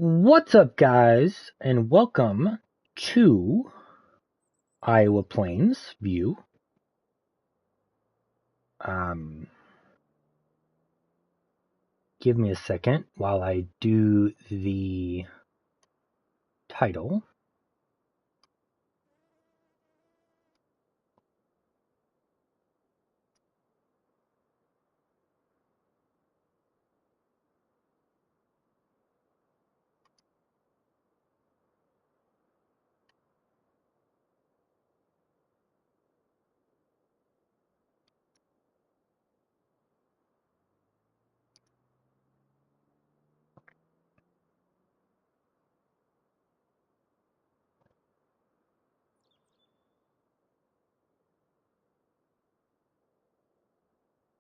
What's up, guys, and welcome to Iowa Plains View. Give me a second while I do the title.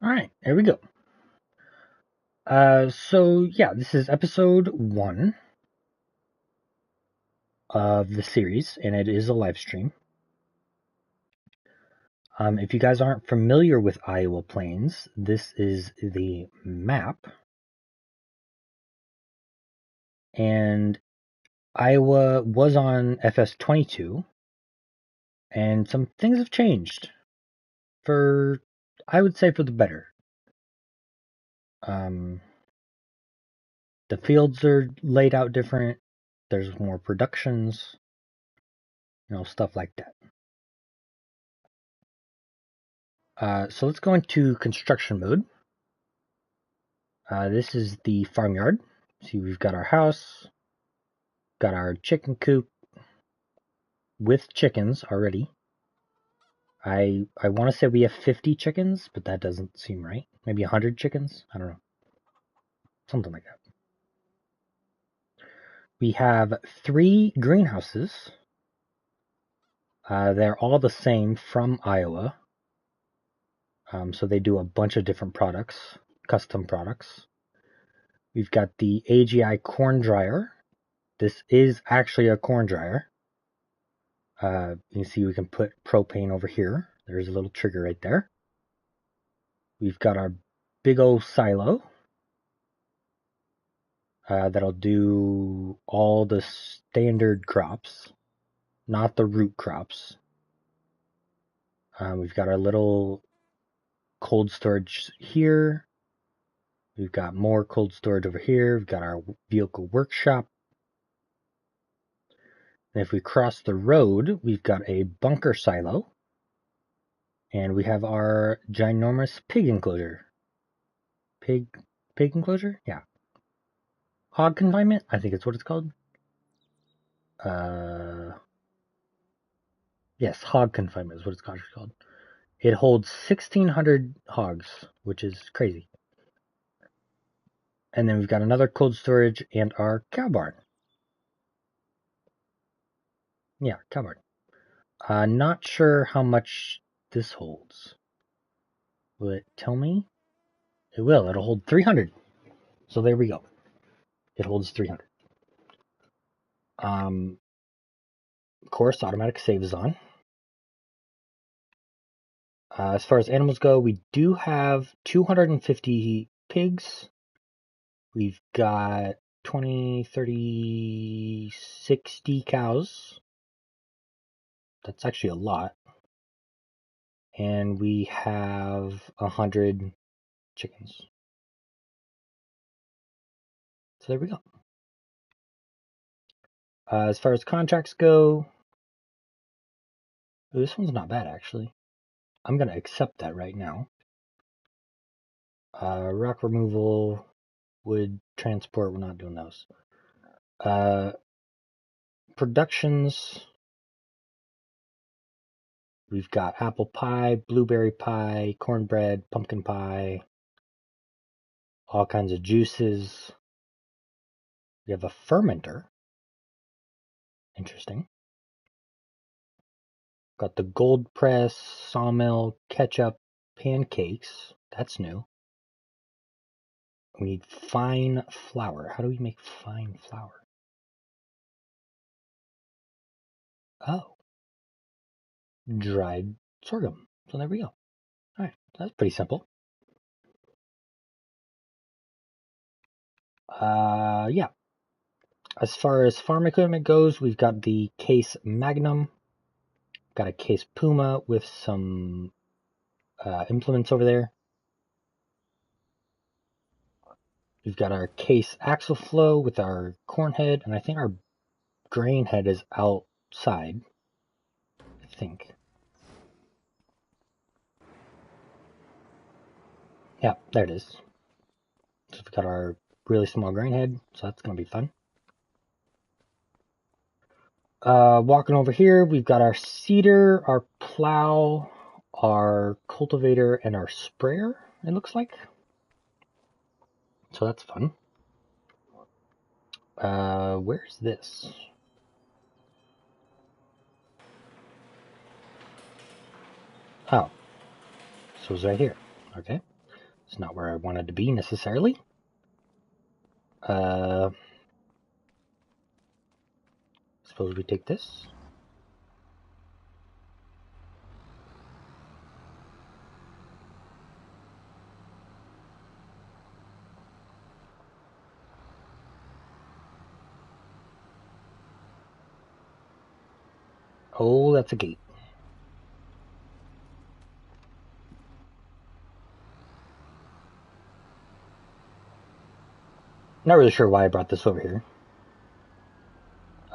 All right, there we go. This is episode 1 of the series, and it is a live stream. If you guys aren't familiar with Iowa Plains, this is the map. And Iowa was on FS22, and some things have changed I would say for the better. The fields are laid out different. There's more productions, stuff like that. So let's go into construction mode. This is the farmyard. See, we've got our house, got our chicken coop with chickens already. I want to say we have 50 chickens, but that doesn't seem right. Maybe 100 chickens? I don't know. Something like that. We have 3 greenhouses. They're all the same from Iowa. So they do a bunch of different products, custom products. We've got the AGI corn dryer. This is actually a corn dryer. You can see we can put propane over here. There's a little trigger right there. We've got our big old silo. That'll do all the standard crops, not the root crops. We've got our little cold storage here. We've got more cold storage over here. We've got our vehicle workshop. And if we cross the road, we've got a bunker silo. And we have our ginormous pig enclosure. Pig enclosure? Yeah. Hog confinement? I think it's what it's called. Yes, hog confinement is what it's called. It holds 1,600 hogs, which is crazy. And then we've got another cold storage and our cow barn. Yeah, cow barn. Not sure how much this holds. Will it tell me? It will. It'll hold 300. So there we go. It holds 300. Of course, automatic save is on. As far as animals go, we do have 250 pigs. We've got 20, 30, 60 cows. That's actually a lot. And we have 100 chickens. So there we go. As far as contracts go, this one's not bad actually. I'm going to accept that right now. Rock removal, wood transport, we're not doing those. Productions, we've got apple pie, blueberry pie, cornbread, pumpkin pie, all kinds of juices. We have a fermenter. Interesting. Got the gold press, sawmill, ketchup, pancakes. That's new. We need fine flour. How do we make fine flour? Oh. Dried sorghum. So there we go. Alright, that's pretty simple. Yeah. As far as farm equipment goes, we've got the Case Magnum, got a Case Puma with some implements over there. We've got our Case Axle Flow with our corn head, and I think our grain head is outside. I think. Yeah, there it is. So we've got our really small grain head, so that's going to be fun. Walking over here, we've got our seeder, our plow, our cultivator, and our sprayer, it looks like. So that's fun. Where's this? Oh, so it's right here. Okay. It's not where I wanted to be necessarily. Suppose we take this. Oh, that's a gate. Not really sure why I brought this over here.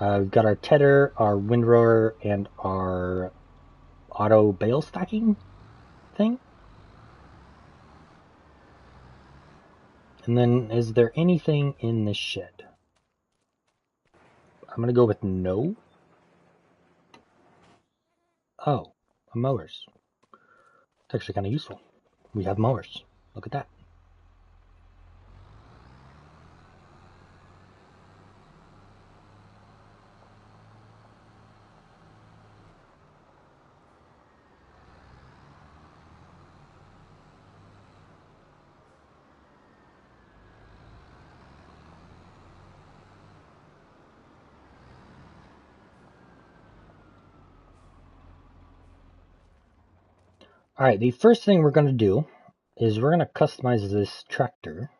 We've got our tedder, our windrower, and our auto bale stacking thing. And then, is there anything in this shed? I'm going to go with no. Oh, mowers. It's actually kind of useful. We have mowers. Look at that. Alright, the first thing we're going to do is we're going to customize this tractor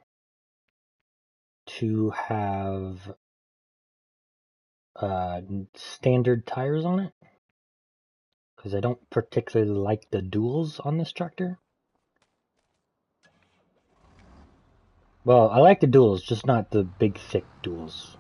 to have standard tires on it, because I don't particularly like the duals on this tractor. Well, I like the duals, just not the big thick duals.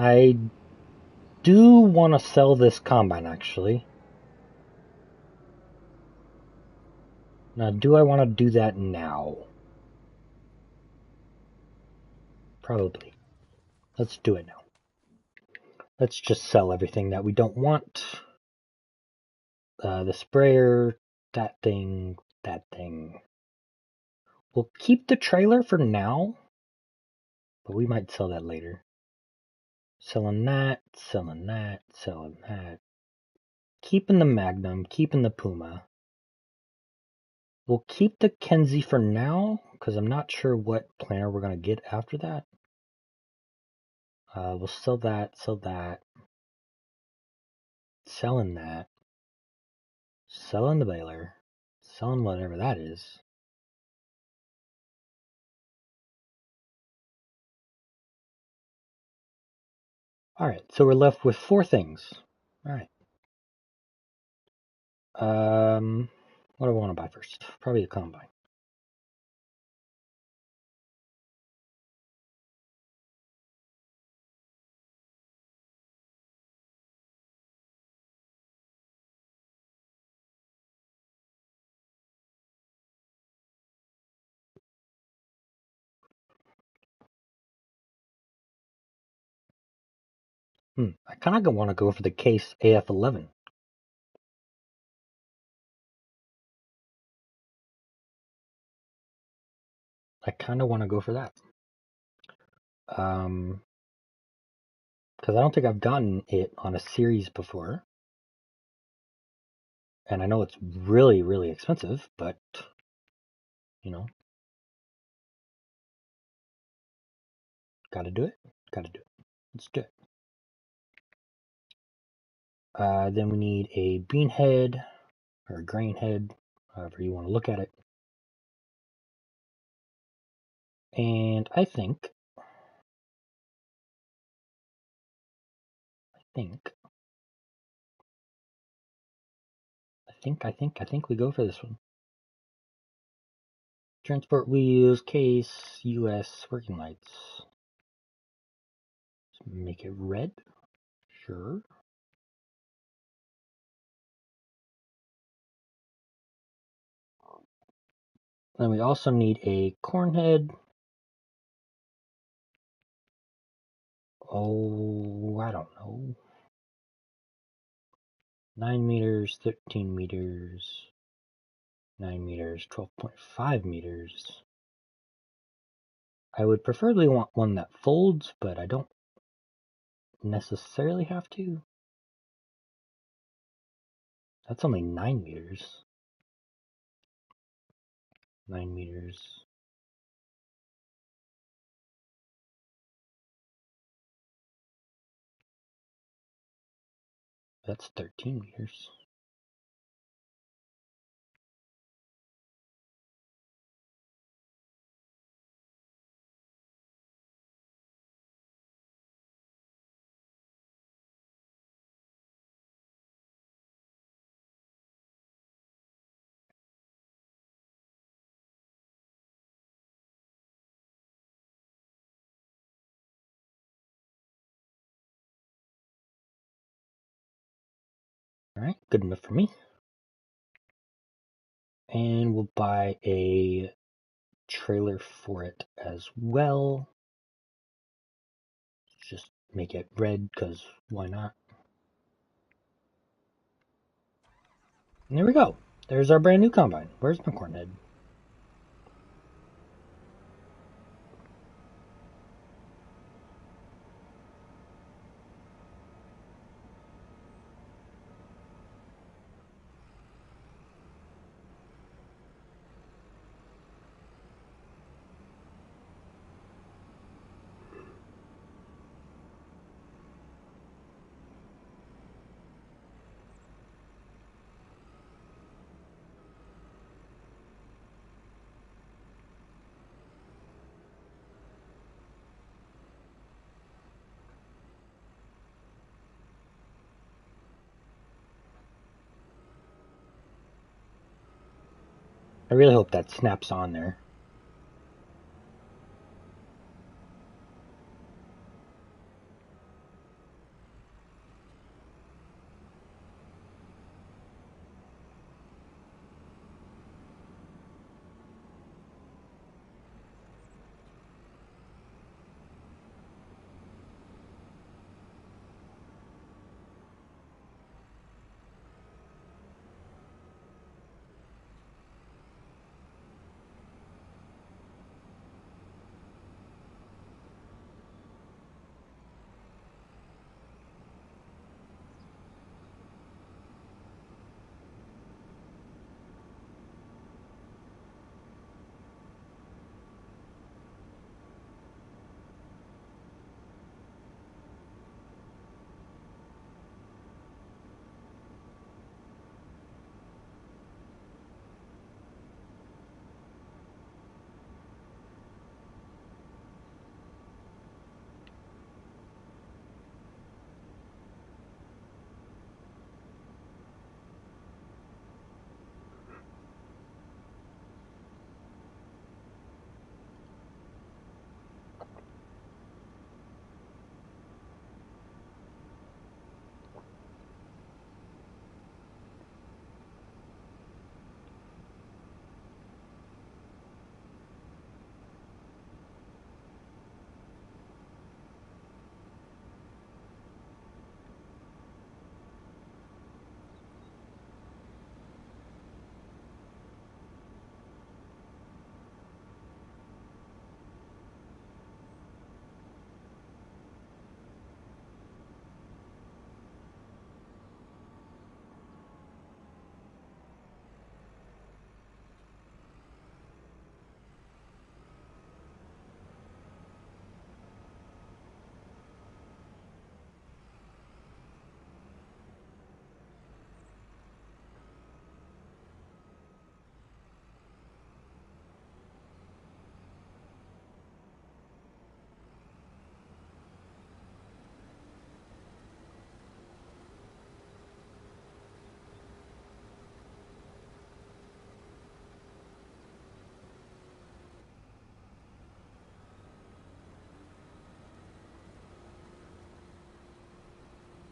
I do want to sell this combine, actually. Now, do I want to do that now? Probably. Let's do it now. Let's just sell everything that we don't want. The sprayer, that thing, that thing. We'll keep the trailer for now, but we might sell that later. Selling that, selling that, selling that. Keeping the Magnum, keeping the Puma. We'll keep the Kenzie for now, because I'm not sure what planner we're going to get after that. We'll sell that, selling that, selling the baler, selling whatever that is. Alright, so we're left with 4 things. Alright. What do I want to buy first? Probably a combine. I kind of want to go for the Case AF11. I kind of want to go for that. Because I don't think I've gotten it on a series before. And I know it's really, really expensive, but, you know, gotta do it. Gotta do it. Let's do it. Then we need a bean head, or a grain head, however you want to look at it. And I think we go for this one. Transport wheels, case, US, working lights. Let's make it red. Sure. Then we also need a corn head. Oh, I don't know. 9 meters, 13 meters, 9 meters, 12.5 meters. I would preferably want one that folds, but I don't necessarily have to. That's only 9 meters. 9 meters. That's 13 meters. Alright, good enough for me. And we'll buy a trailer for it as well. Just make it red, because why not? And there we go. There's our brand new combine. Where's my corn head? I really hope that snaps on there.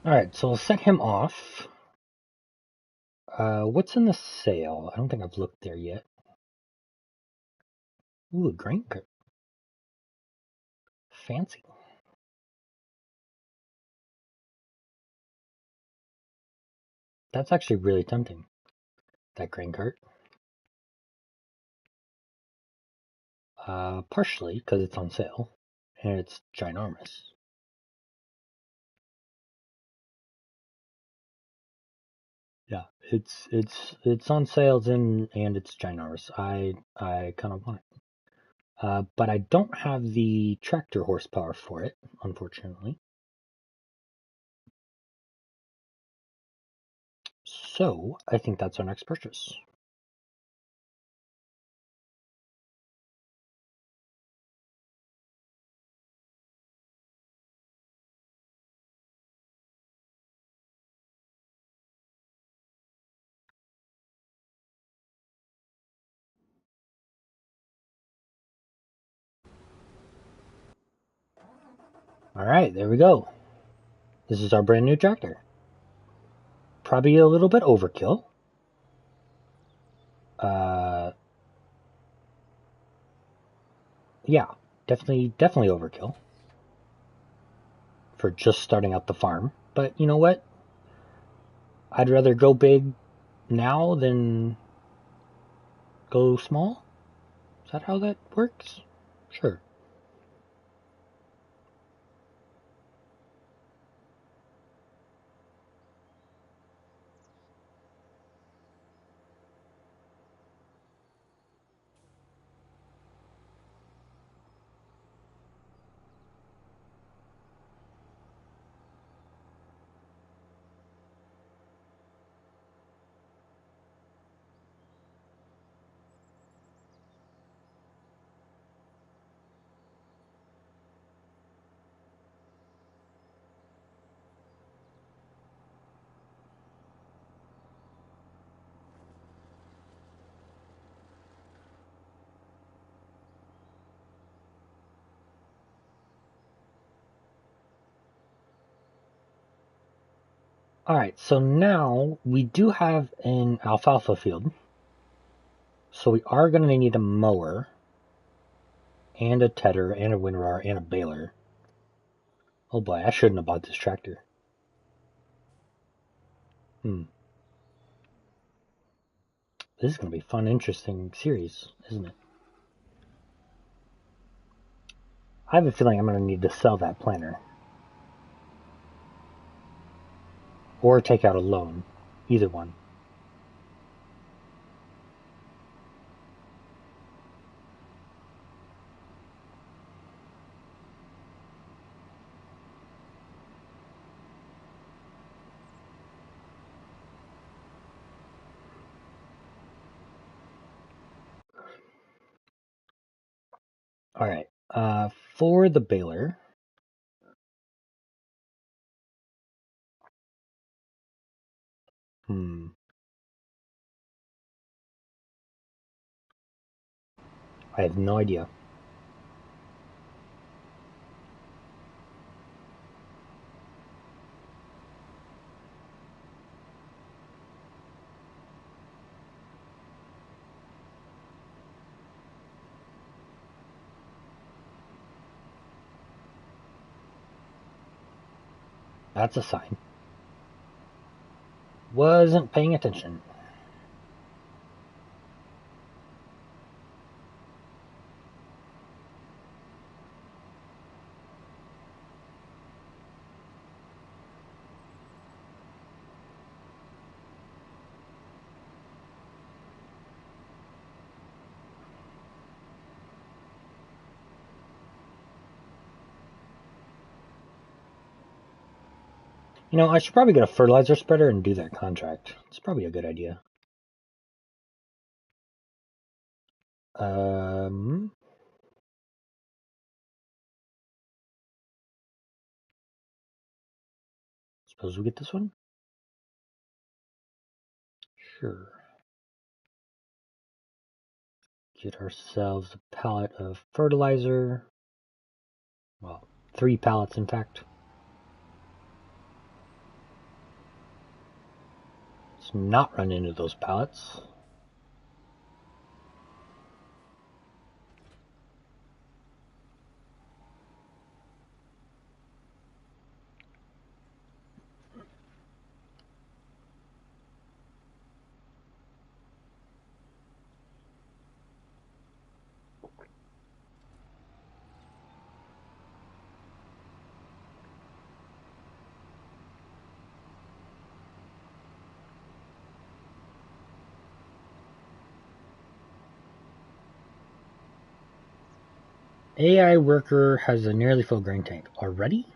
Alright, so we'll set him off. What's in the sale? I don't think I've looked there yet. Ooh, a grain cart. Fancy. That's actually really tempting. That grain cart. Partially because it's on sale and it's ginormous. Yeah, it's on sales and it's ginormous. I kind of want it. But I don't have the tractor horsepower for it, unfortunately. So I think that's our next purchase. Alright, there we go. This is our brand new tractor. Probably a little bit overkill. Yeah, definitely overkill for just starting out the farm. But you know what? I'd rather go big now than go small. Is that how that works? Sure. Alright, so now we do have an alfalfa field. So we are going to need a mower, and a tedder, and a windrower, and a baler. Oh boy, I shouldn't have bought this tractor. This is going to be a fun, interesting series, isn't it? I have a feeling I'm going to need to sell that planter. Or take out a loan. Either one. Alright, for the baler, I have no idea. That's a sign. Wasn't paying attention. You know, I should probably get a fertilizer spreader and do that contract. It's probably a good idea. Suppose we get this one? Sure. Get ourselves a pallet of fertilizer. Well, 3 pallets, in fact. Let's not run into those pallets. AI worker has a nearly full grain tank. Already?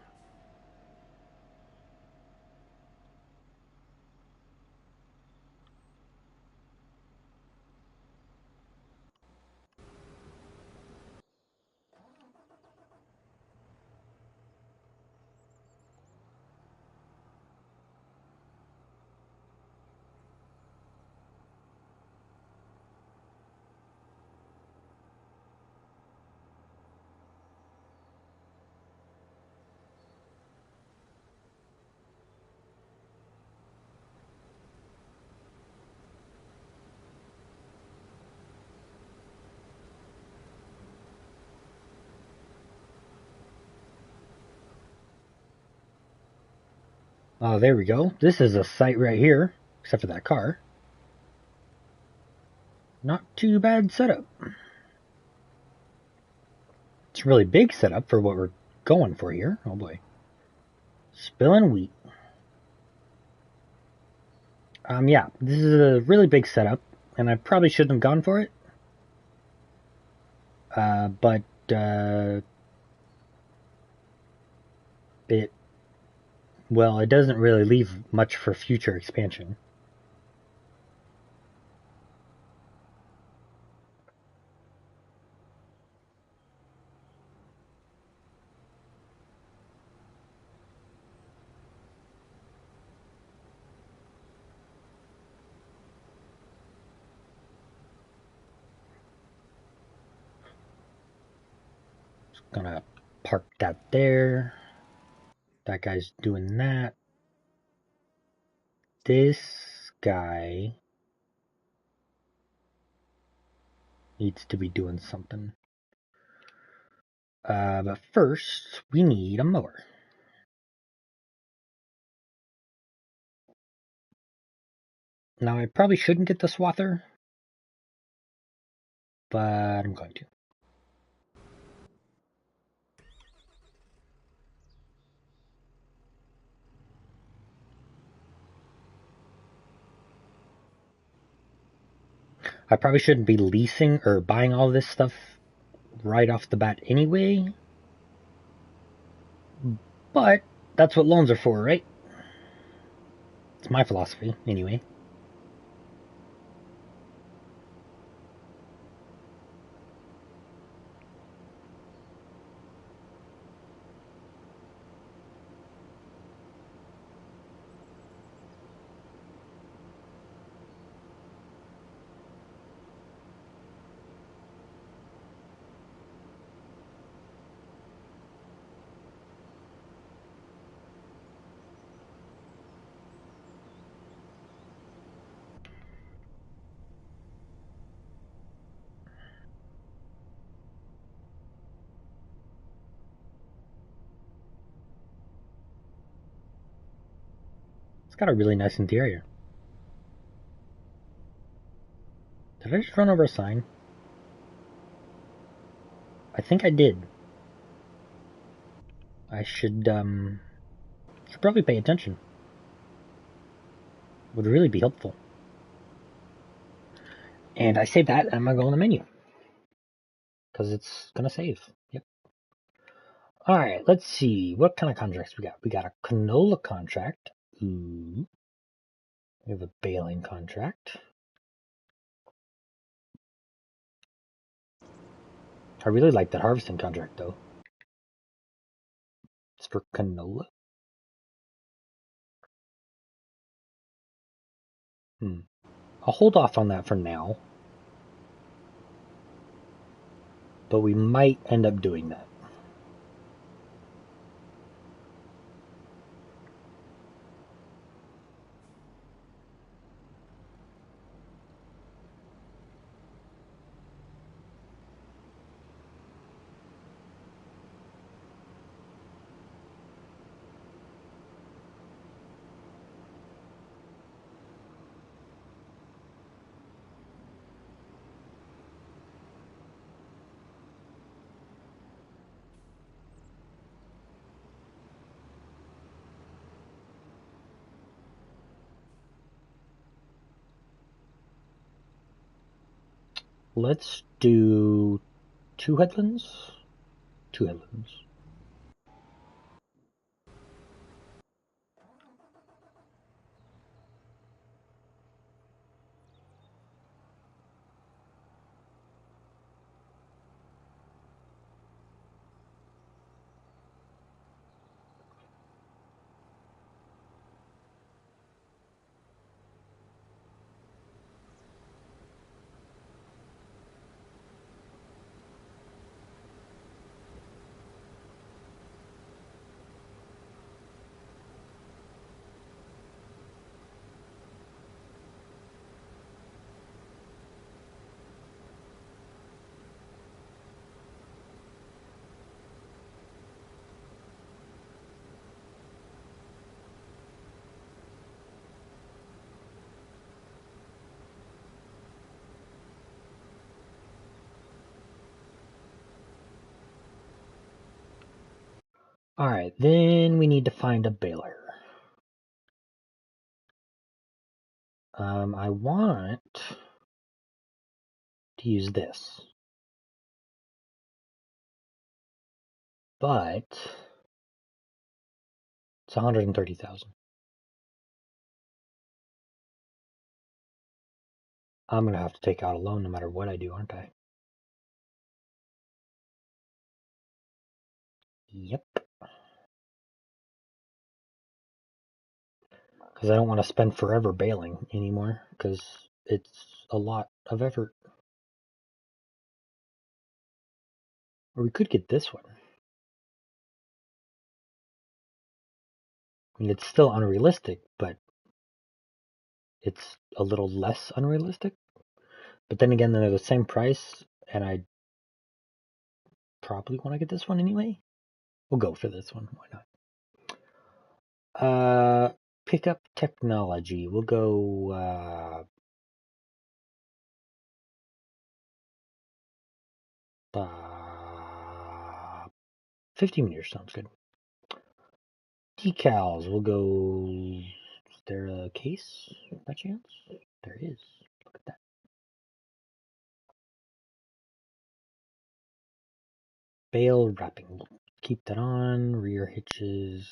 Oh, there we go. This is a site right here, except for that car. Not too bad setup. It's a really big setup for what we're going for here. Oh boy. Spilling wheat. Yeah, this is a really big setup, and I probably shouldn't have gone for it. But it doesn't really leave much for future expansion. Just gonna park that there. That guy's doing that. This guy needs to be doing something. But first, we need a mower. Now, I probably shouldn't get the swather, but I'm going to. I probably shouldn't be leasing or buying all this stuff right off the bat anyway. But that's what loans are for, right? It's my philosophy, anyway. It's got a really nice interior. Did I just run over a sign? I think I did. I should probably pay attention. Would really be helpful. And I save that, and I'm gonna go in the menu. Because it's gonna save. Yep. Alright, let's see. What kind of contracts we got? We got a canola contract. Ooh. We have a baling contract. I really like that harvesting contract, though. It's for canola. I'll hold off on that for now. But we might end up doing that. Let's do 2 headlands. 2 headlands. Alright, then we need to find a baler. I want to use this. But it's 130,000. I'm gonna have to take out a loan no matter what I do, aren't I? Yep. Because I don't want to spend forever baling anymore, because it's a lot of effort. Or we could get this one. I mean, it's still unrealistic, but it's a little less unrealistic. But then again, they're the same price, and I probably want to get this one anyway. We'll go for this one. Why not? Pick up technology. We'll go 50 meters sounds good. Decals. We'll go. Is there a case by chance? There is. Look at that. Bale wrapping. We'll keep that on. Rear hitches.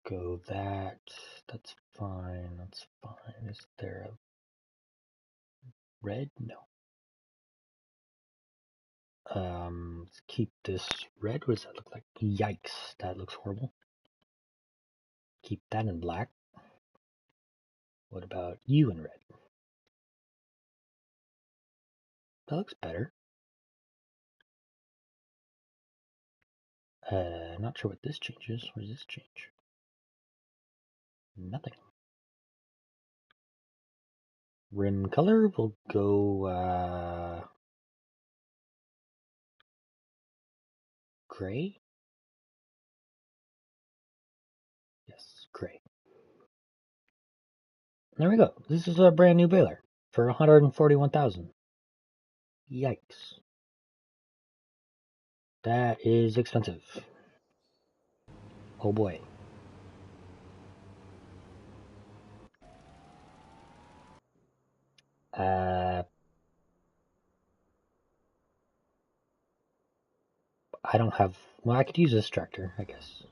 Go that. That's fine. That's fine. Is there a red? No. Let's keep this red. What does that look like? Yikes. That looks horrible. Keep that in black. What about you in red? That looks better. Not sure what this changes. What does this change? Nothing. Rim color, we'll go gray. Yes, gray. There we go. This is a brand new baler for 141,000. Yikes. That is expensive. Oh boy. I don't have. Well, I could use this tractor, I guess.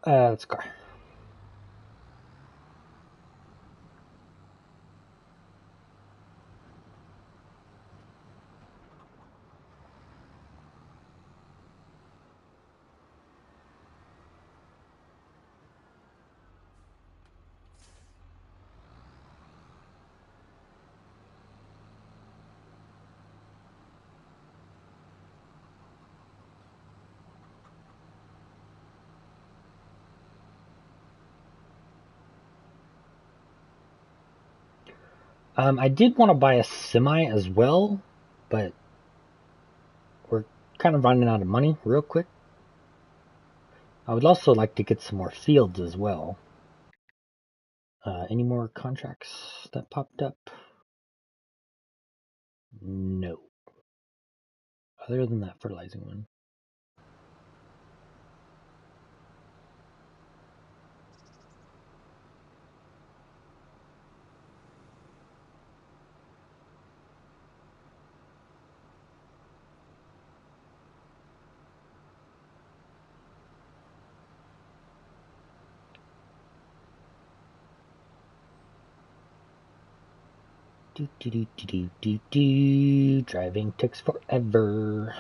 Let's go. I did want to buy a semi as well, but we're kind of running out of money real quick. I would also like to get some more fields as well. Any more contracts that popped up? No. Other than that fertilizing one. Driving takes forever.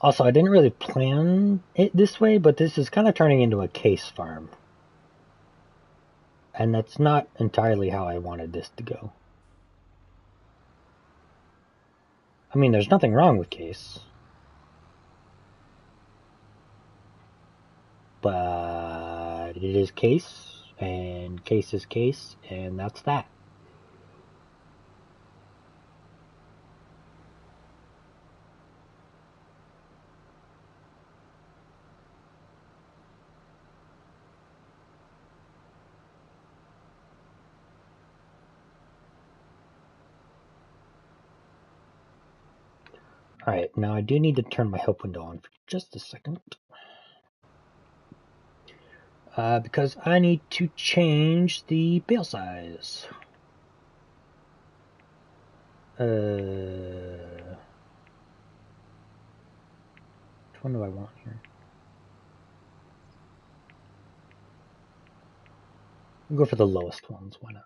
Also, I didn't really plan it this way, but this is kind of turning into a case farm. And that's not entirely how I wanted this to go. I mean, there's nothing wrong with case. But it is case, and case is case, and that's that. Alright, now I do need to turn my help window on for just a second. Because I need to change the bale size. Which one do I want here? We'll go for the lowest ones, why not?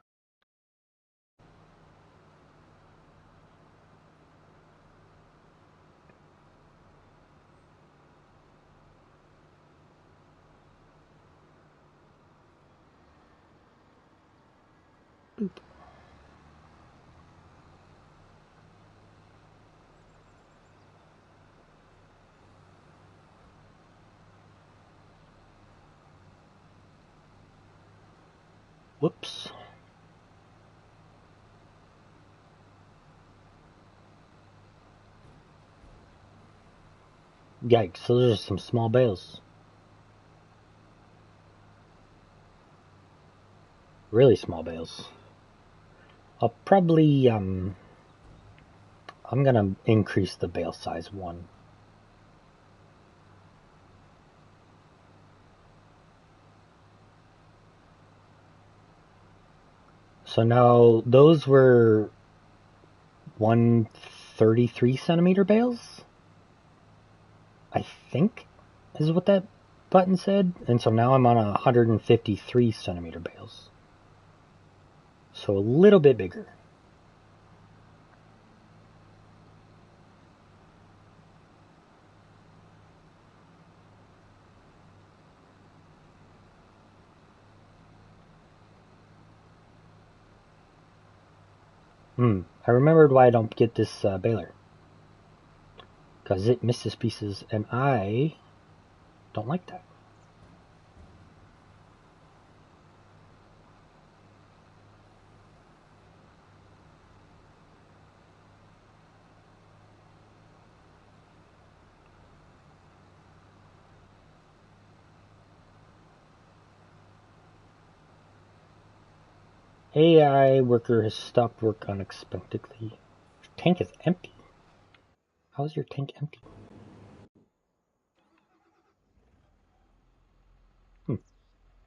Boop. Whoops. Yikes, those are some small bales. Really small bales. I'll probably, I'm gonna increase the bale size one. So now, those were 133 centimeter bales? I think is what that button said. And so now I'm on 153 centimeter bales. So a little bit bigger. I remembered why I don't get this baler. Because it misses pieces, and I don't like that. AI worker has stopped work unexpectedly. Your tank is empty. How is your tank empty?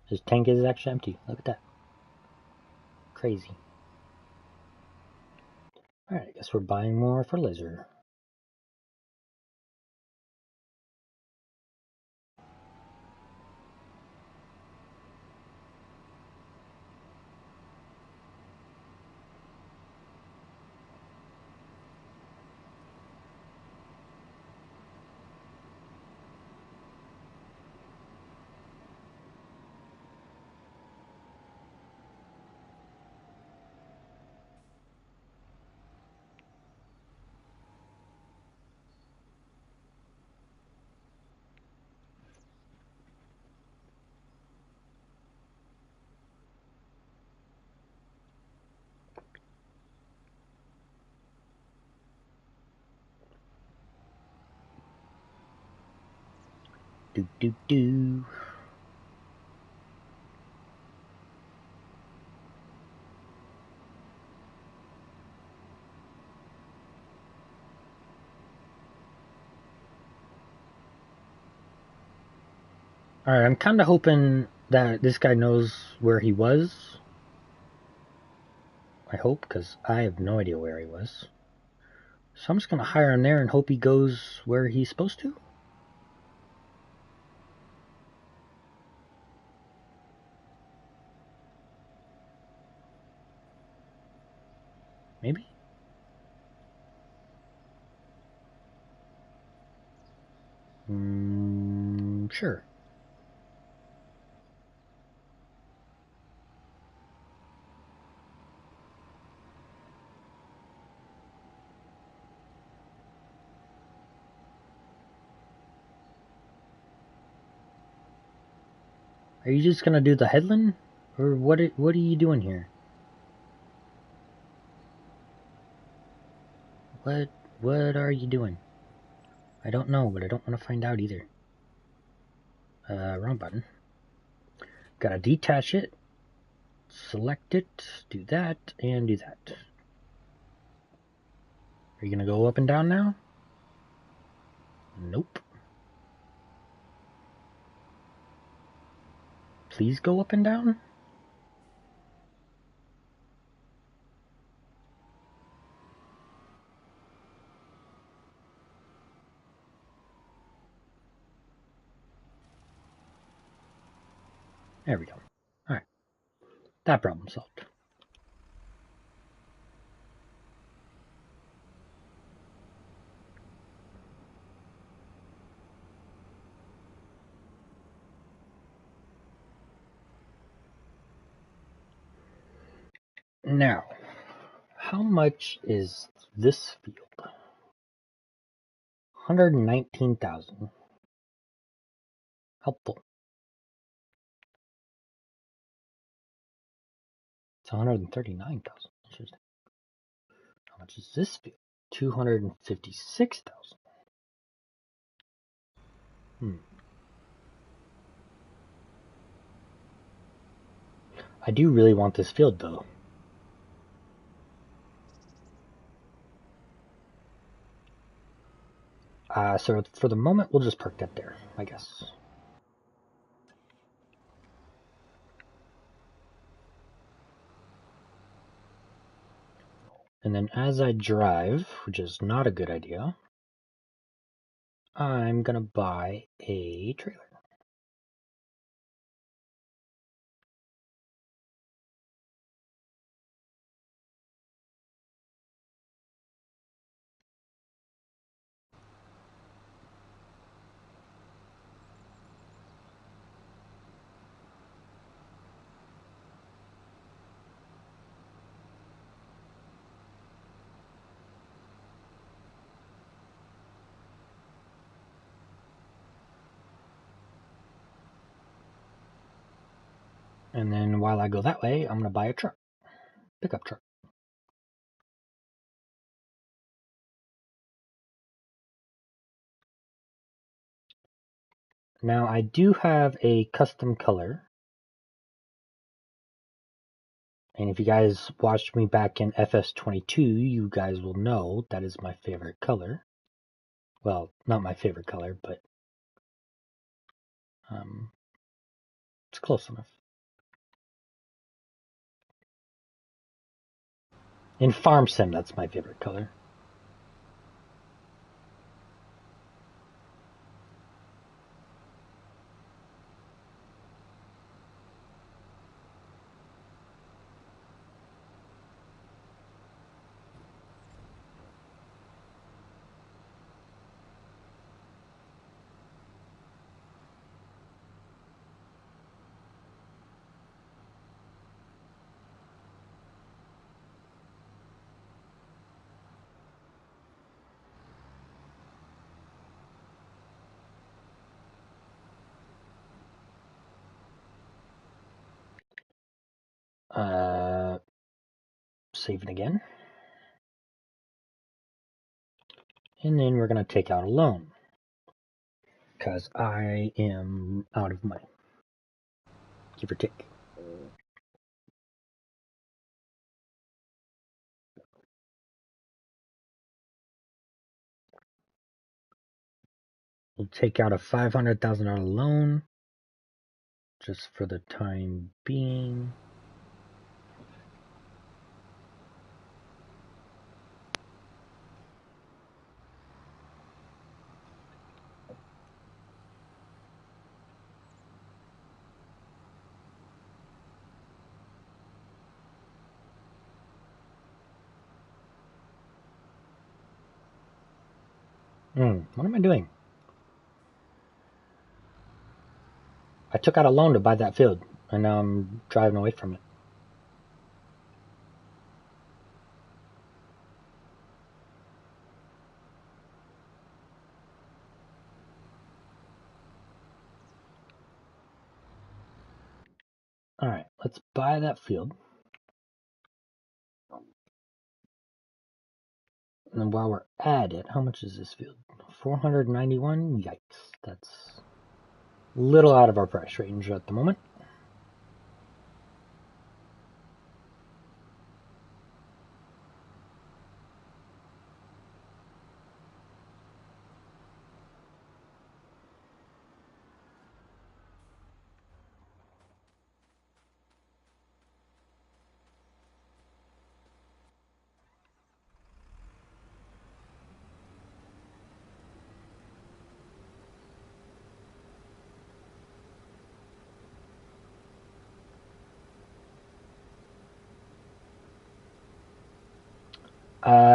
His tank is actually empty. Look at that. Crazy. Alright, I guess we're buying more fertilizer. Do. Alright, I'm kind of hoping that this guy knows where he was. I hope, because I have no idea where he was. So I'm just going to hire him there and hope he goes where he's supposed to. Maybe? Sure. Are you just gonna do the headland? Or what are you doing here? What are you doing? I don't know, but I don't want to find out either. Wrong button. Gotta detach it. Select it. Do that, and do that. Are you gonna go up and down now? Nope. Please go up and down? There we go. Alright. That problem solved. Now, how much is this field? 119,000. Helpful. It's 139,000. Interesting. How much is this field? 256,000. I do really want this field, though. So for the moment, we'll just park that there, I guess. And then as I drive, which is not a good idea, I'm gonna buy a trailer. And then while I go that way, I'm gonna buy a truck, pickup truck. Now I do have a custom color. And if you guys watched me back in FS22, you guys will know that is my favorite color. Well, not my favorite color, but it's close enough. In Farm Sim, that's my favorite color. Save it again. And then we're going to take out a loan. Because I am out of money. Give or take. We'll take out a $500,000 loan. Just for the time being. What am I doing? I took out a loan to buy that field, and now I'm driving away from it. Alright, let's buy that field. And then while we're at it, how much is this field? 491? Yikes. That's a little out of our price range at the moment.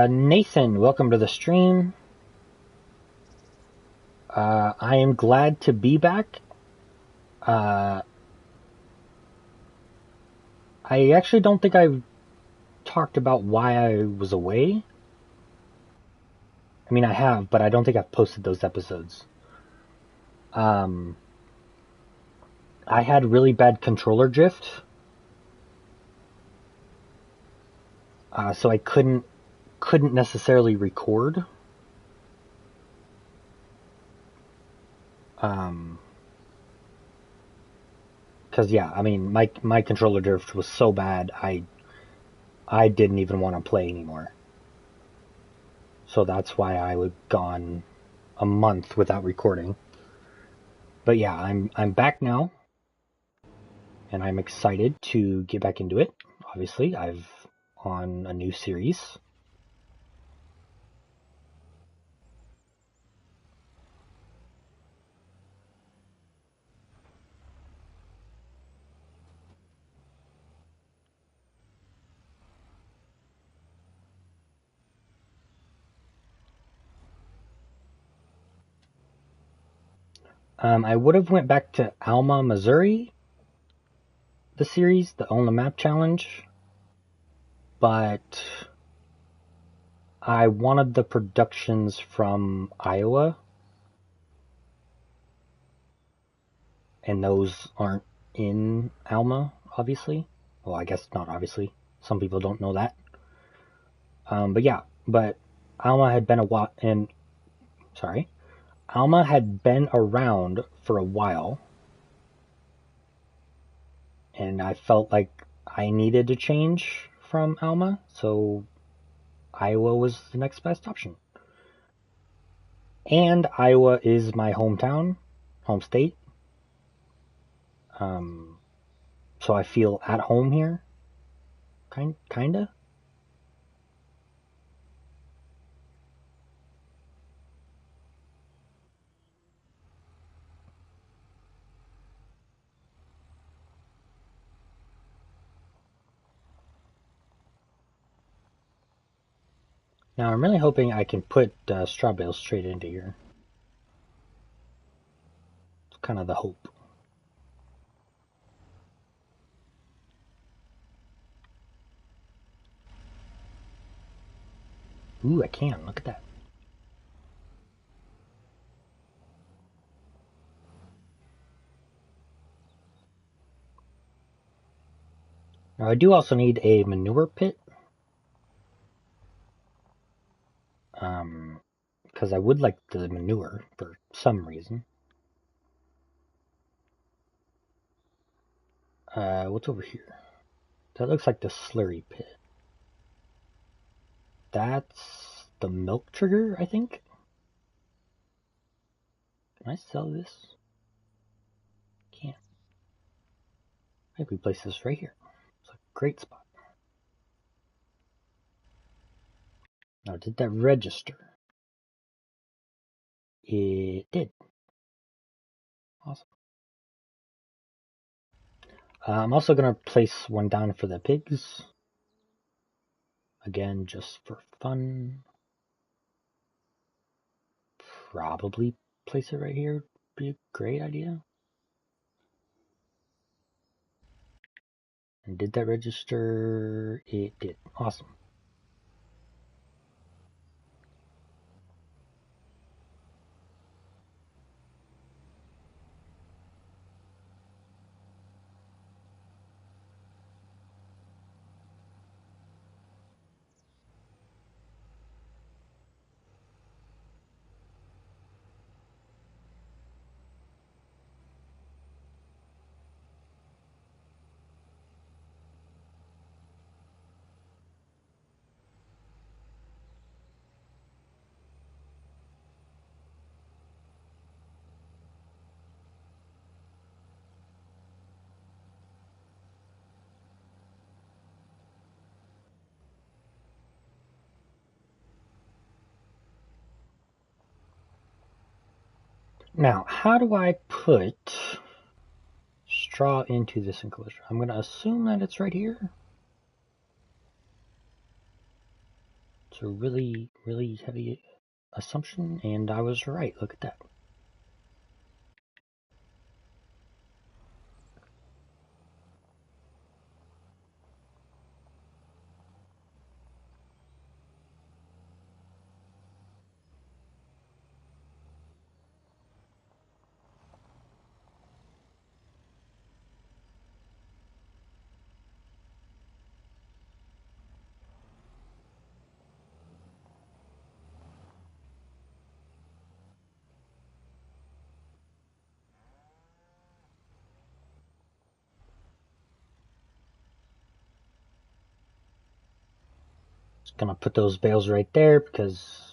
Nathan, welcome to the stream. I am glad to be back. I actually don't think I've talked about why I was away. I mean, I have, but I don't think I've posted those episodes. I had really bad controller drift. So I couldn't necessarily record. Cause yeah, I mean, my controller drift was so bad, I didn't even want to play anymore. So that's why I was gone a month without recording. But yeah, I'm back now, and I'm excited to get back into it. Obviously, I've on a new series. I would have went back to Alma, Missouri, the series, the On the Map challenge, but I wanted the productions from Iowa, and those aren't in Alma, obviously. Well, I guess not obviously. Some people don't know that. But yeah, but Alma had been Alma had been around for a while, and I felt like I needed to change from Alma, so Iowa was the next best option. And Iowa is my hometown, home state. So I feel at home here. Kinda. Now I'm really hoping I can put straw bales straight into here. It's kind of the hope. Ooh, I can. Look at that. Now I do also need a manure pit. Because I would like the manure for some reason. What's over here? That looks like the slurry pit. That's the milk trigger, I think. Can I sell this? Can't. Maybe we place this right here. It's a great spot. Now, did that register? It did. Awesome. I'm also going to place one down for the pigs. Again, just for fun. probably place it right here would be a great idea. And did that register? It did. Awesome. Now, how do I put straw into this enclosure? I'm going to assume that it's right here. It's a really, really heavy assumption, and I was right. Look at that. Just going to put those bales right there because,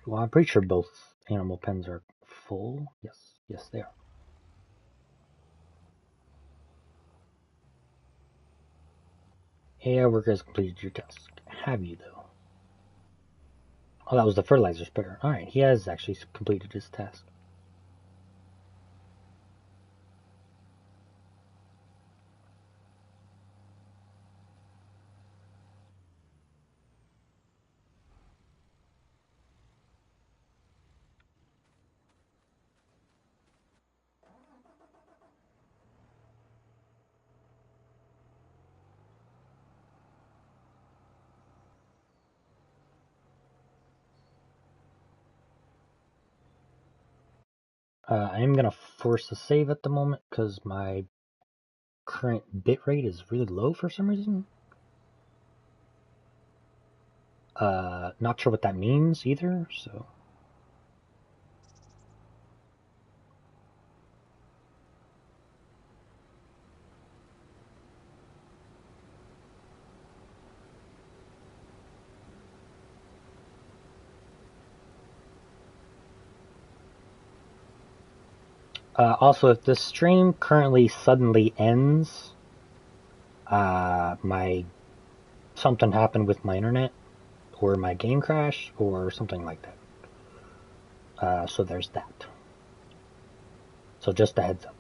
well, I'm pretty sure both animal pens are full. Yes, they are. AI worker has completed your task. Have you, though? Oh, that was the fertilizer spreader. Alright, he has actually completed his task. I am going to force a save at the moment because my current bitrate is really low for some reason. Not sure what that means either, so. Also, if the stream currently suddenly ends, something happened with my internet, or my game crashed, or something like that. So there's that. So just a heads up.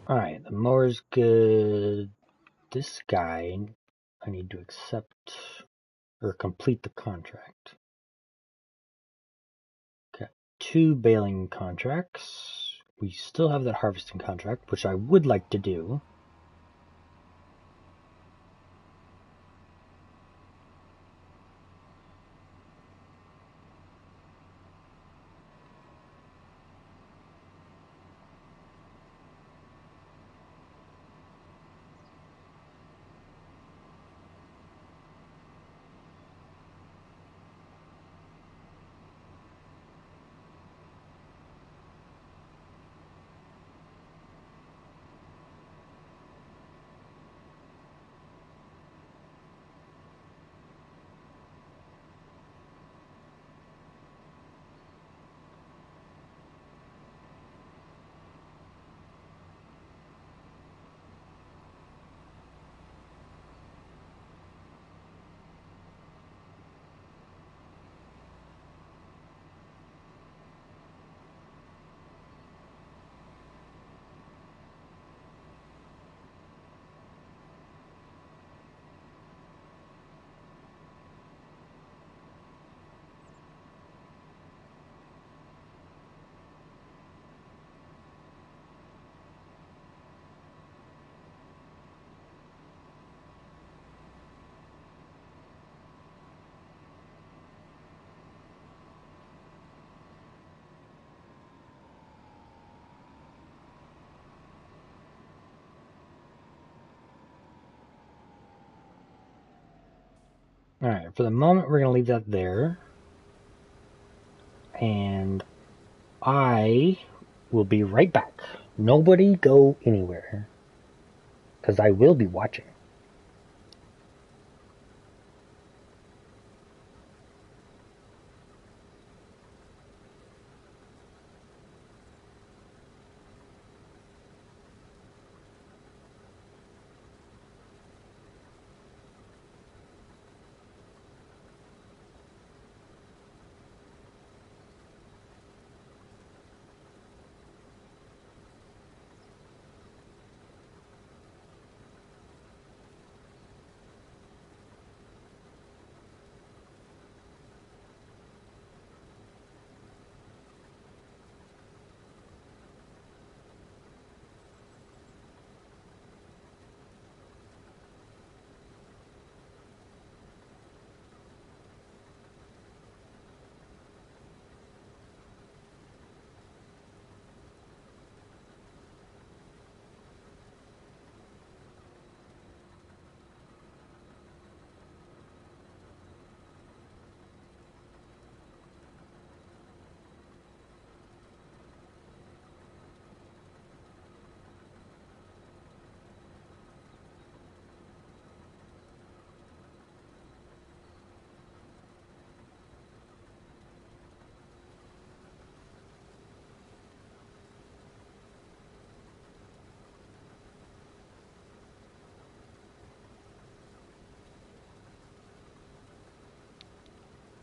Alright, the mower's good. This guy, I need to accept or complete the contract. Got 2 baling contracts. We still have that harvesting contract, which I would like to do. Alright, for the moment we're going to leave that there. And I will be right back. Nobody go anywhere. Because I will be watching.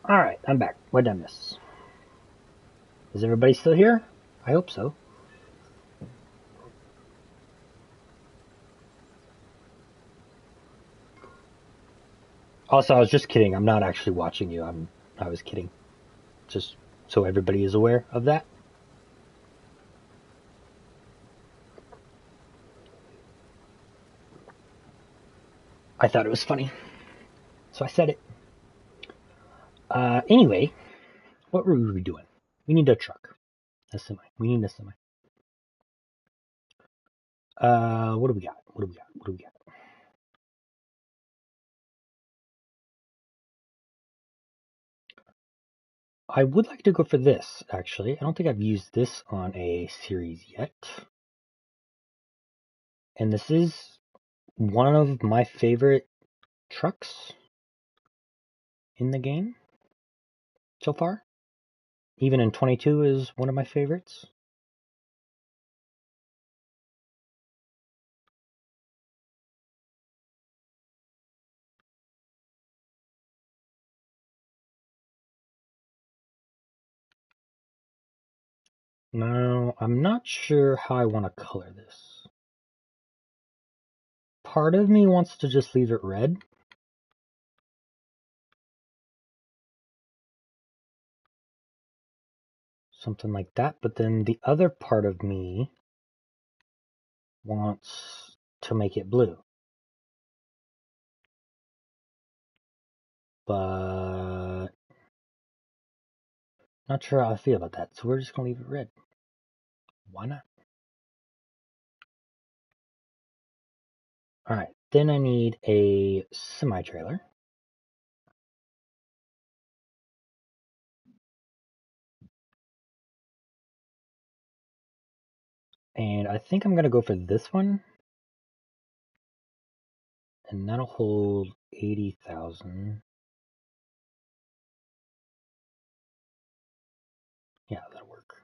Alright, I'm back. What did I miss? Is everybody still here? I hope so. Also, I was just kidding. I'm not actually watching you. I was kidding. Just so everybody is aware of that. I thought it was funny. So I said it. Anyway, what were we doing? We need a truck. A semi. We need a semi. What do we got? What do we got? What do we got? I would like to go for this, actually. I don't think I've used this on a series yet. And this is one of my favorite trucks in the game so far. Even in 22 is one of my favorites. Now, I'm not sure how I want to color this. Part of me wants to just leave it red. Something like that. But then the other part of me wants to make it blue. But not sure how I feel about that. So we're just going to leave it red. Why not? Alright, then I need a semi-trailer. And I think I'm going to go for this one. And that'll hold 80,000. Yeah, that'll work.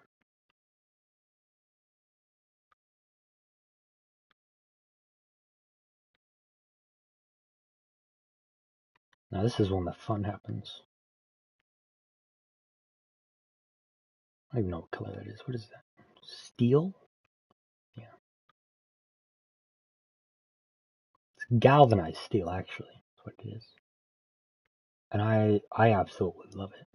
Now this is when the fun happens. I don't even know what color that is. What is that? Steel? Yeah. It's galvanized steel, actually. That's what it is. And I absolutely love it.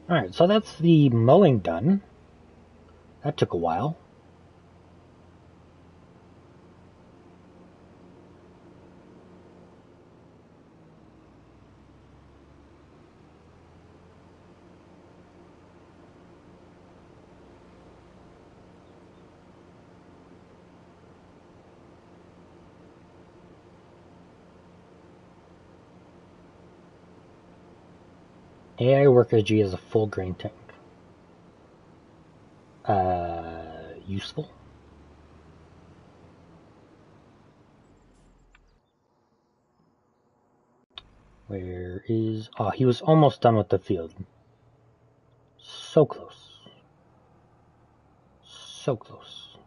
Alright, so that's the mowing done. That took a while. AI Worker G is a full grain tank. Useful. Where is... Oh, he was almost done with the field. So close. So close.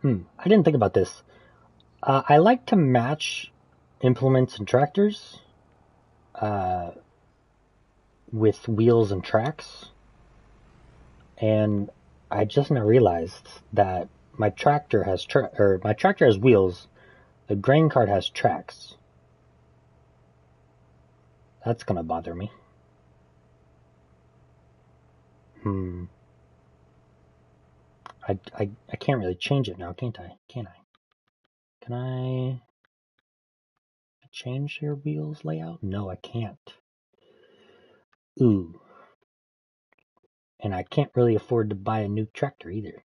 I didn't think about this. I like to match implements and tractors with wheels and tracks. And I just now realized that my tractor has wheels. The grain cart has tracks. That's gonna bother me. I can't really change it now, can't I? Can I? Can I change your wheels layout? No, I can't. Ooh. And I can't really afford to buy a new tractor either.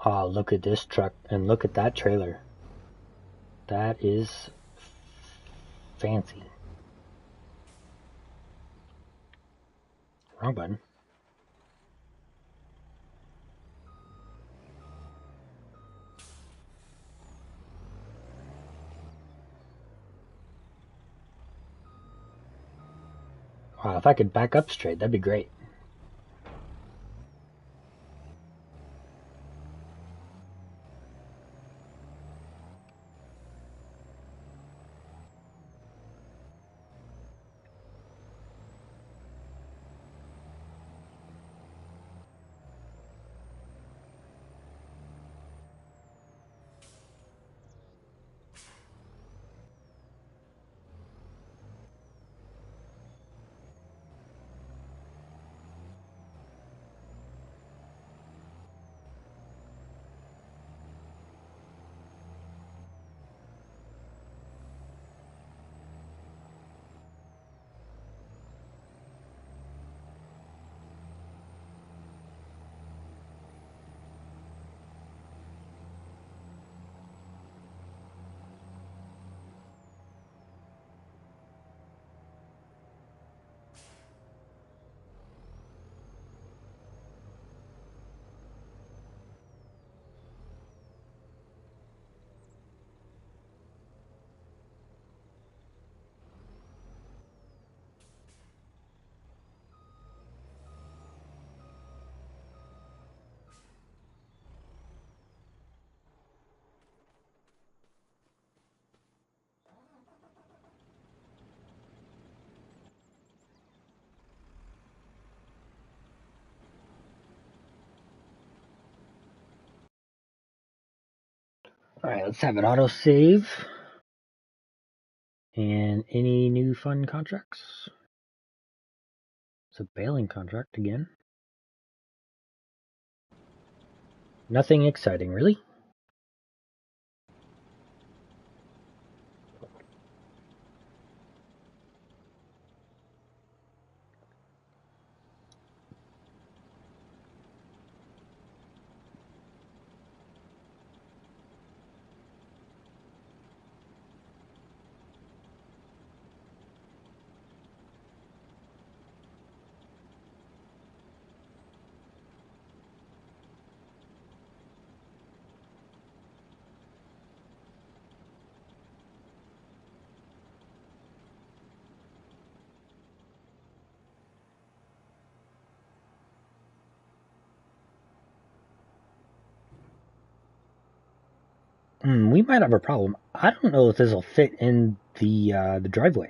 Oh, look at this truck and look at that trailer. That is fancy. Wrong button. Wow, if I could back up straight, that'd be great. Alright, let's have an auto save. And any new fun contracts? It's a baling contract again. Nothing exciting, really. We might have a problem. I don't know if this will fit in the driveway.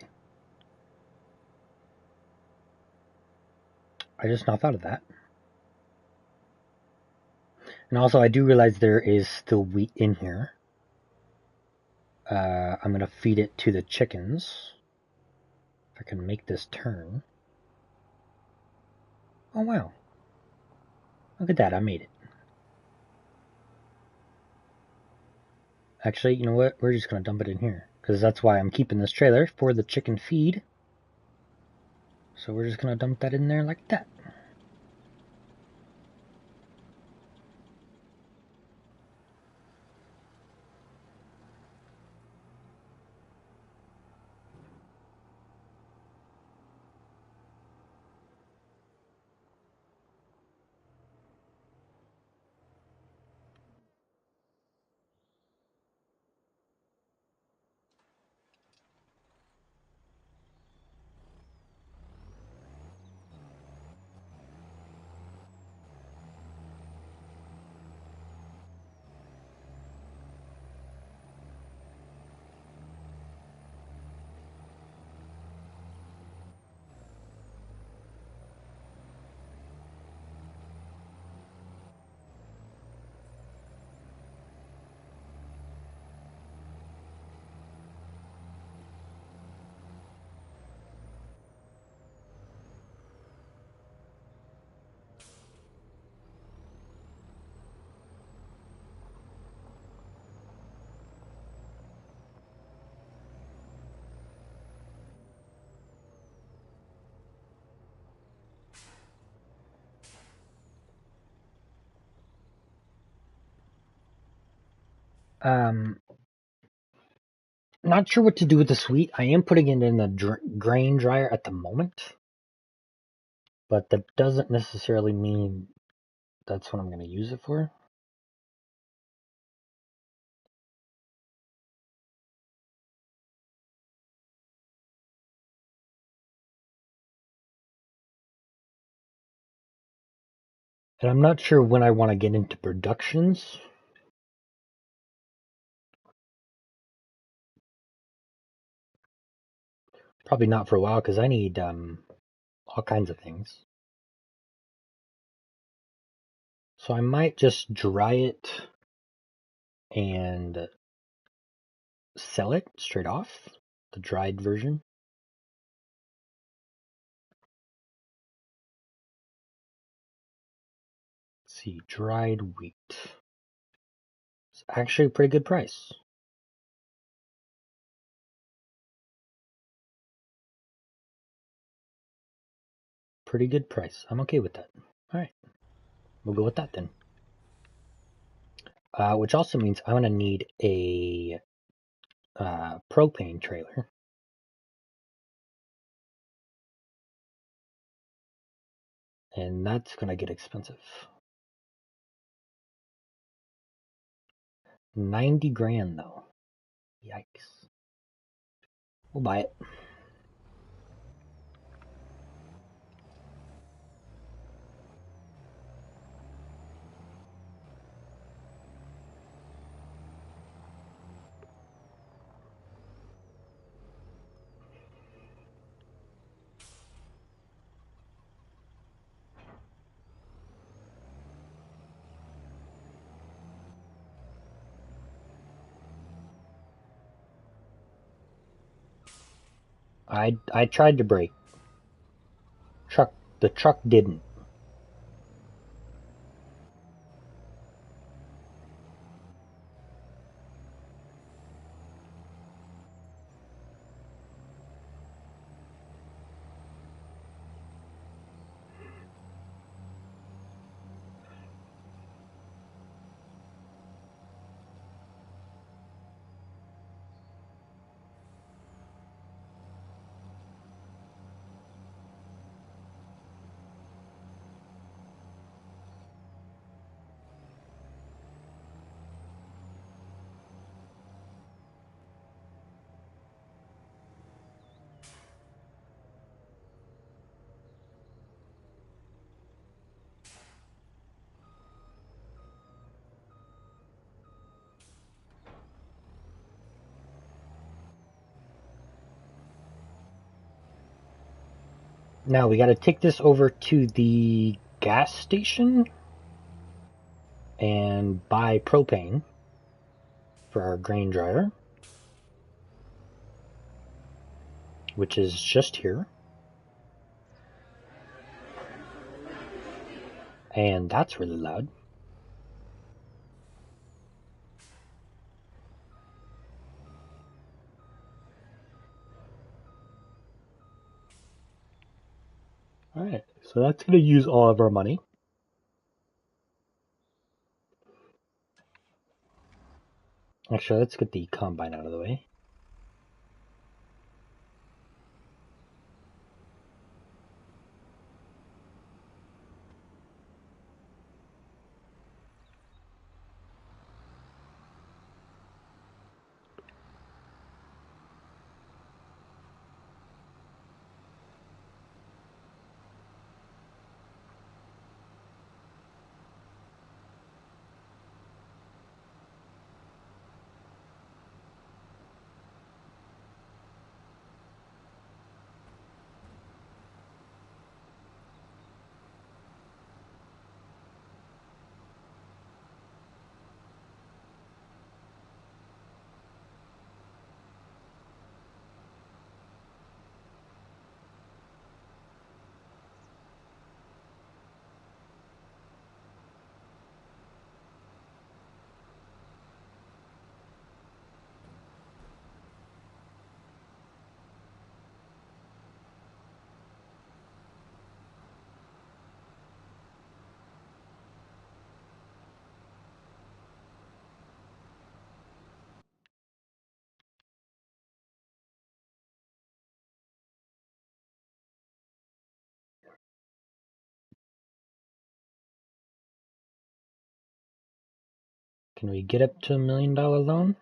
I just now thought of that. And also, I do realize there is still wheat in here. I'm going to feed it to the chickens. If I can make this turn. Oh, wow. Look at that, I made it. Actually, you know what? We're just going to dump it in here. Because that's why I'm keeping this trailer, for the chicken feed. So we're just going to dump that in there like that. Not sure what to do with the wheat. I am putting it in the grain dryer at the moment. But that doesn't necessarily mean that's what I'm going to use it for. And I'm not sure when I want to get into productions. Probably not for a while because I need all kinds of things. So I might just dry it and sell it straight off, the dried version. Let's see, dried wheat. It's actually a pretty good price. Pretty good price. I'm okay with that. Alright, we'll go with that then. Which also means I'm going to need a propane trailer. And that's going to get expensive. 90 grand though. Yikes. We'll buy it. I tried to brake. The truck didn't. Now we got to take this over to the gas station and buy propane for our grain dryer, which is just here. And that's really loud. Alright, so that's going to use all of our money. Actually, let's get the combine out of the way. Can we get up to $1 million loan?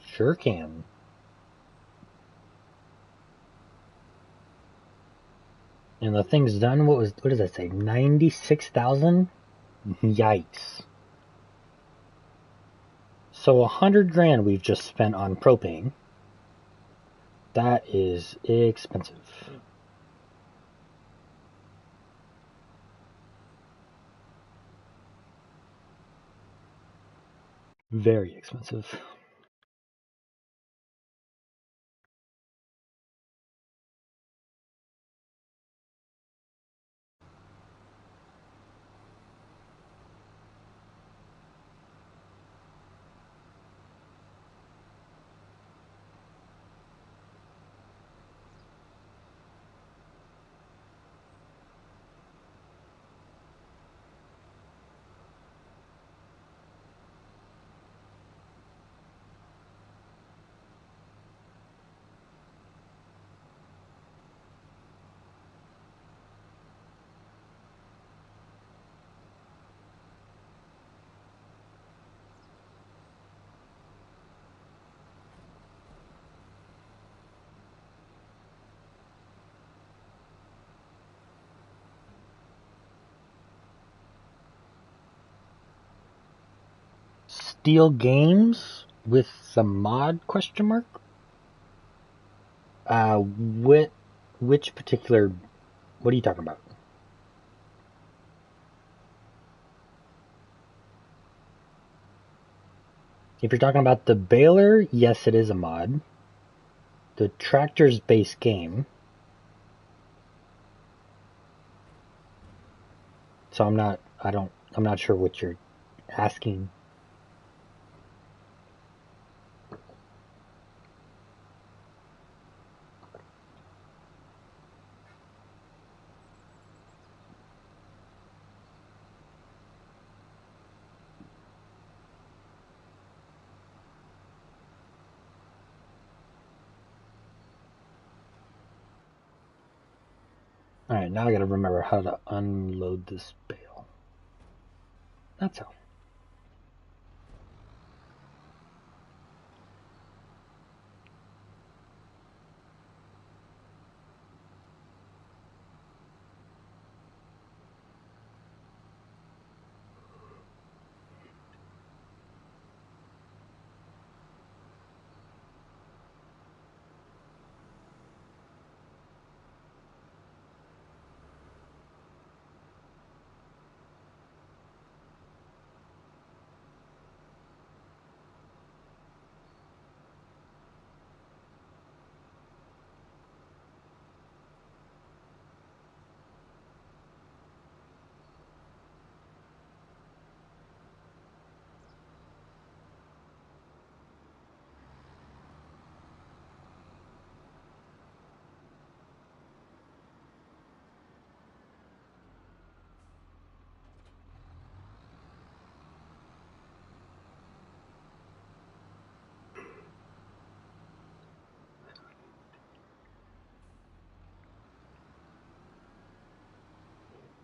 Sure can. And the thing's done. What does that say? 96,000? Yikes. So 100 grand we've just spent on propane. That is expensive. Very expensive. Steel Games with some mod question mark? Which particular, what are you talking about? If you're talking about the baler, yes, it is a mod. The tractor's base game. So I'm not sure what you're asking. Alright, now I gotta remember how to unload this bale. That's how.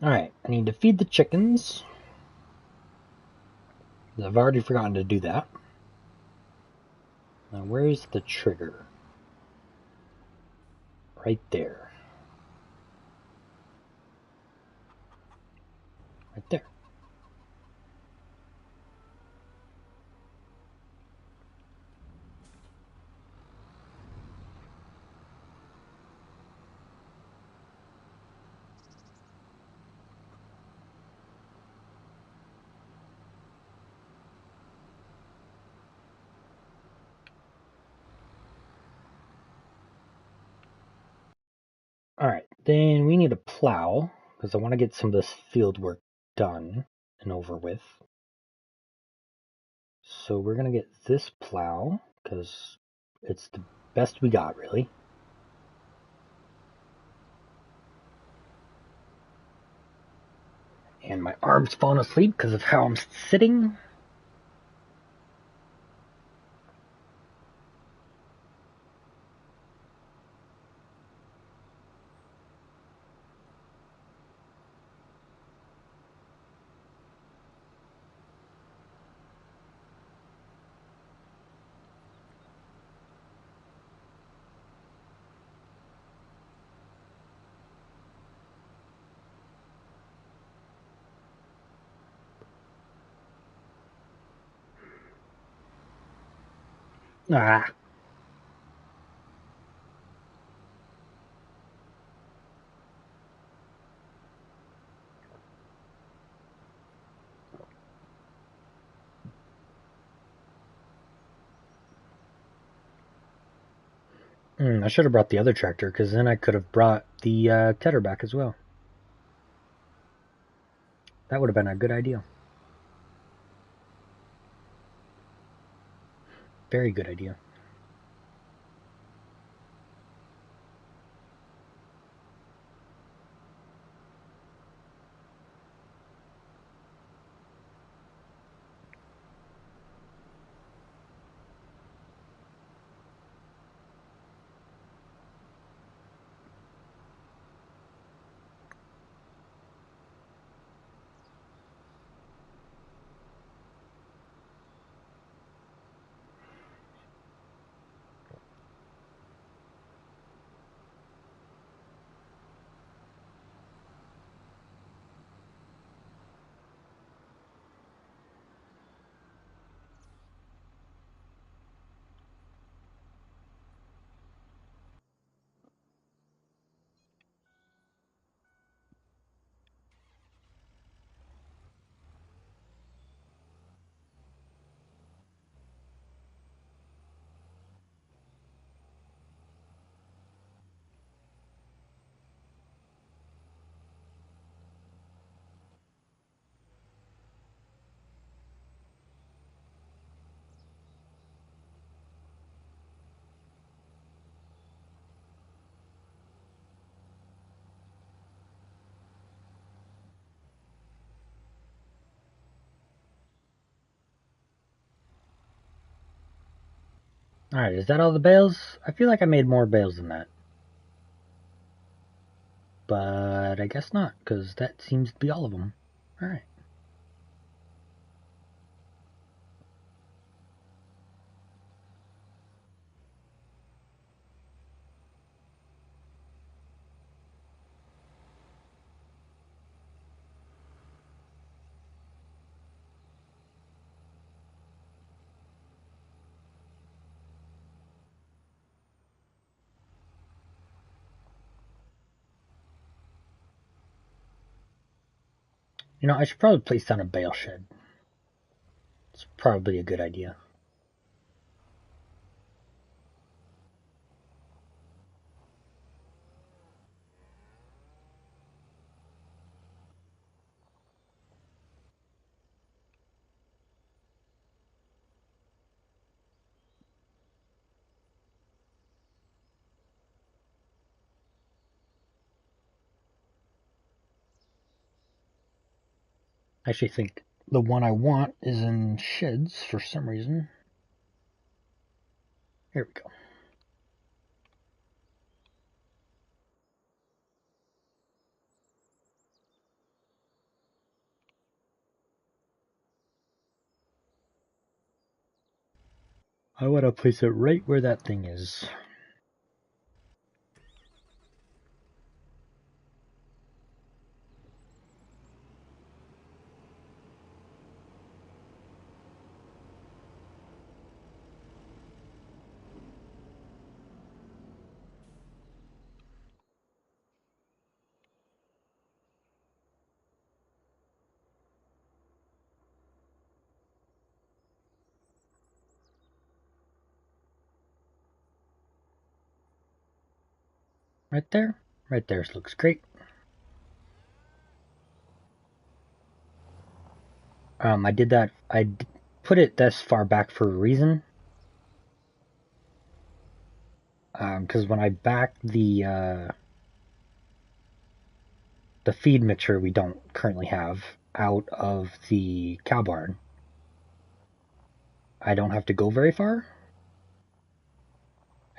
Alright, I need to feed the chickens. I've already forgotten to do that. Now, where's the trigger? Right there. Right there. Alright, then we need a plow, because I want to get some of this field work done and over with. So we're going to get this plow, because it's the best we got, really. And my arm's falling asleep because of how I'm sitting. Ah. I should have brought the other tractor, because then I could have brought the tedder back as well. That would have been a good idea. Very good idea. Alright, is that all the bales? I feel like I made more bales than that. But I guess not, because that seems to be all of them. Alright. You know, I should probably place down a bale shed. It's probably a good idea. I actually think the one I want is in sheds for some reason. Here we go. I want to place it right where that thing is. Right there? Right there looks great. I did that. Put it this far back for a reason. Because when I back the feed mixture we don't currently have out of the cow barn, I don't have to go very far.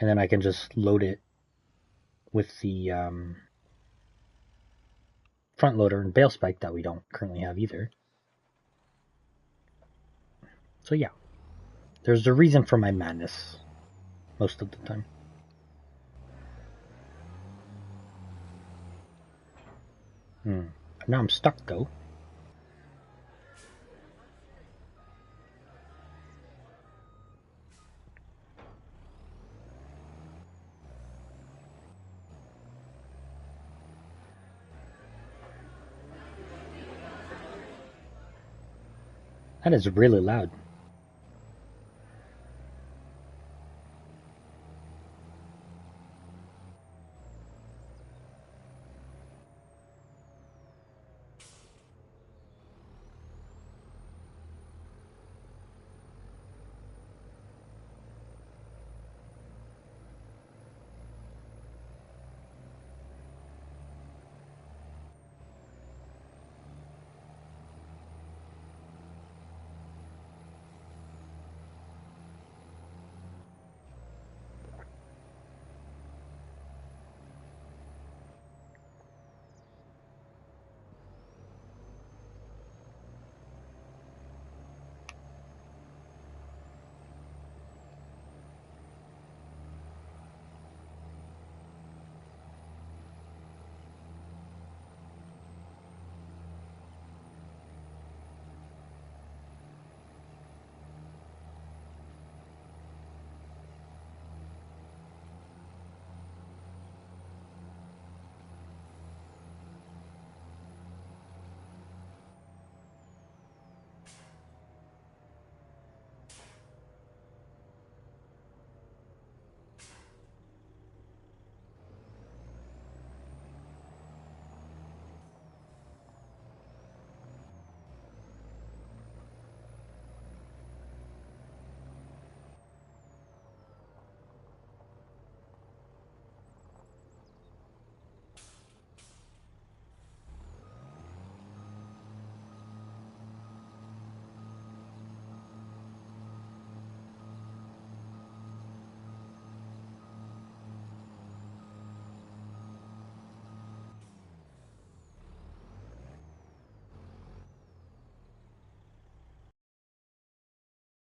And then I can just load it with the front loader and bale spike that we don't currently have either. So yeah, there's a reason for my madness most of the time. Now I'm stuck though. That is really loud.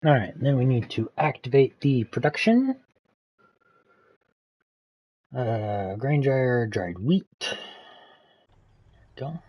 Alright, then we need to activate the production. Grain dryer, dried wheat. There we go.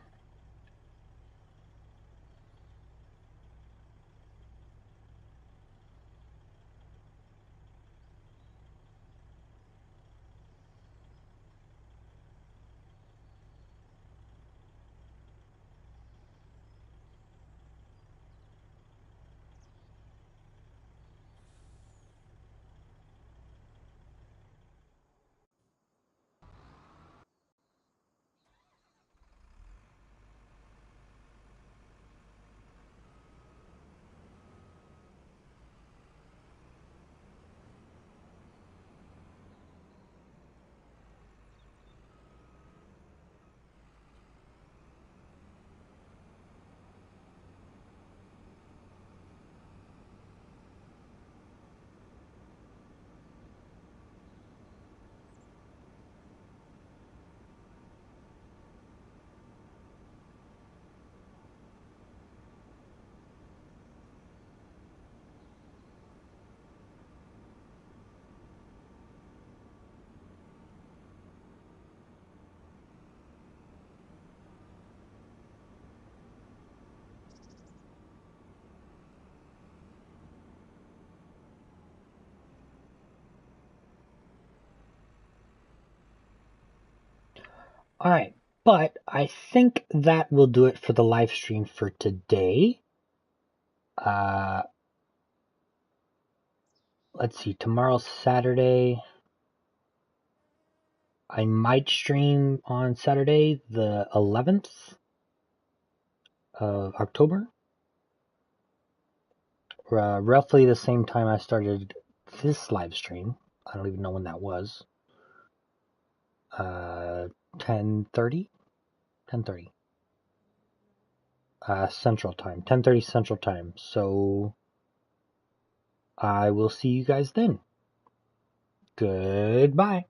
Alright, but I think that will do it for the live stream for today. Let's see, tomorrow's Saturday. I might stream on Saturday, the 11th of October. Roughly the same time I started this live stream. I don't even know when that was. 10:30? 10:30. Central Time. 10:30 Central Time. So I will see you guys then. Goodbye.